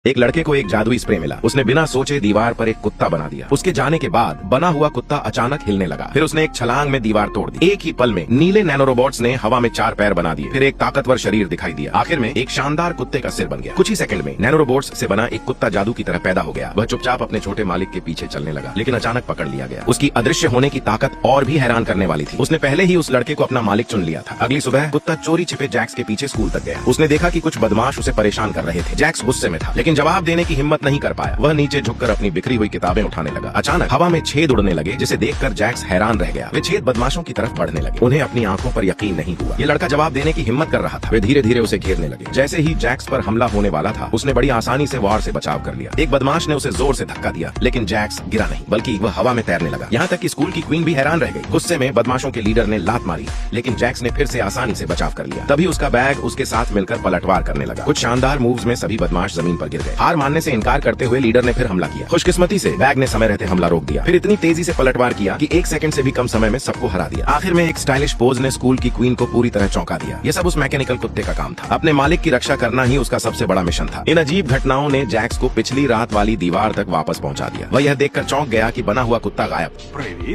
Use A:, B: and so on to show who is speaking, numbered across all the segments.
A: एक लड़के को एक जादुई स्प्रे मिला। उसने बिना सोचे दीवार पर एक कुत्ता बना दिया। उसके जाने के बाद बना हुआ कुत्ता अचानक हिलने लगा। फिर उसने एक छलांग में दीवार तोड़ दी। एक ही पल में नीले नैनो रोबोट्स ने हवा में 4 पैर बना दिए। फिर एक ताकतवर शरीर दिखाई दिया। आखिर में एक शानदार कुत्ते का सिर बन गया। कुछ ही सेकंड में नैनो रोबोट्स से बना एक कुत्ता जादू की तरह पैदा हो गया। वह चुपचाप अपने छोटे मालिक के पीछे चलने लगा, लेकिन अचानक पकड़ लिया गया। उसकी अदृश्य होने की ताकत और भी हैरान करने वाली थी। उसने पहले ही उस लड़के को अपना मालिक चुन लिया था। अगली सुबह कुत्ता चोरी छिपे जैक्स के पीछे स्कूल तक गया। उसने देखा कि कुछ बदमाश उसे परेशान कर रहे थे। जैक्स गुस्से में था, लेकिन जवाब देने की हिम्मत नहीं कर पाया। वह नीचे झुककर अपनी बिखरी हुई किताबें उठाने लगा। अचानक हवा में छेद उड़ने लगे, जिसे देखकर जैक्स हैरान रह गया। वे छेद बदमाशों की तरफ बढ़ने लगे। उन्हें अपनी आंखों पर यकीन नहीं हुआ। ये लड़का जवाब देने की हिम्मत कर रहा था। वे धीरे धीरे उसे घेरने लगे। जैसे ही जैक्स पर हमला होने वाला था, उसने बड़ी आसानी से वार से बचाव कर लिया। एक बदमाश ने उसे जोर से धक्का दिया, लेकिन जैक्स गिरा नहीं, बल्कि वह हवा में तैरने लगा। यहाँ तक कि स्कूल की क्वीन भी हैरान रह गई। गुस्से में बदमाशों के लीडर ने लात मारी, लेकिन जैक्स ने फिर से आसानी से बचाव कर लिया। तभी उसका बैग उसके साथ मिलकर पलटवार करने लगा। कुछ शानदार मूव्स में सभी बदमाश जमीन पर गिर गए। हार मानने से इनकार करते हुए लीडर ने फिर हमला किया। खुशकिस्मती से बैग ने समय रहते हमला रोक दिया। फिर इतनी तेजी से पलटवार किया कि 1 सेकंड से भी कम समय में सबको हरा दिया। आखिर में एक स्टाइलिश पोज ने स्कूल की क्वीन को पूरी तरह चौंका दिया। ये सब उस मैकेनिकल कुत्ते का काम था। अपने मालिक की रक्षा करना ही उसका सबसे बड़ा मिशन था। इन अजीब घटनाओं ने जैक्स को पिछली रात वाली दीवार तक वापस पहुंचा दिया। वह यह देखकर चौंक गया कि बना हुआ कुत्ता गायब।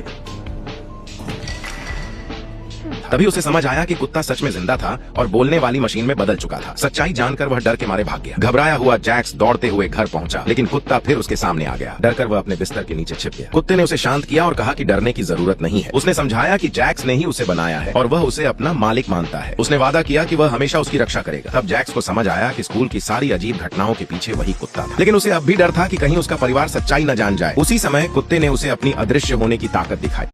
A: तभी उसे समझ आया कि कुत्ता सच में जिंदा था और बोलने वाली मशीन में बदल चुका था। सच्चाई जानकर वह डर के मारे भाग गया। घबराया हुआ जैक्स दौड़ते हुए घर पहुंचा, लेकिन कुत्ता फिर उसके सामने आ गया। डरकर वह अपने बिस्तर के नीचे छिप गया। कुत्ते ने उसे शांत किया और कहा कि डरने की जरूरत नहीं है। उसने समझाया कि जैक्स ने ही उसे बनाया है और वह उसे अपना मालिक मानता है। उसने वादा किया कि वह हमेशा उसकी रक्षा करेगा। तब जैक्स को समझ आया कि स्कूल की सारी अजीब घटनाओं के पीछे वही कुत्ता था, लेकिन उसे अब भी डर था कि कहीं उसका परिवार सच्चाई न जान जाए। उसी समय कुत्ते ने उसे अपनी अदृश्य होने की ताकत दिखाई।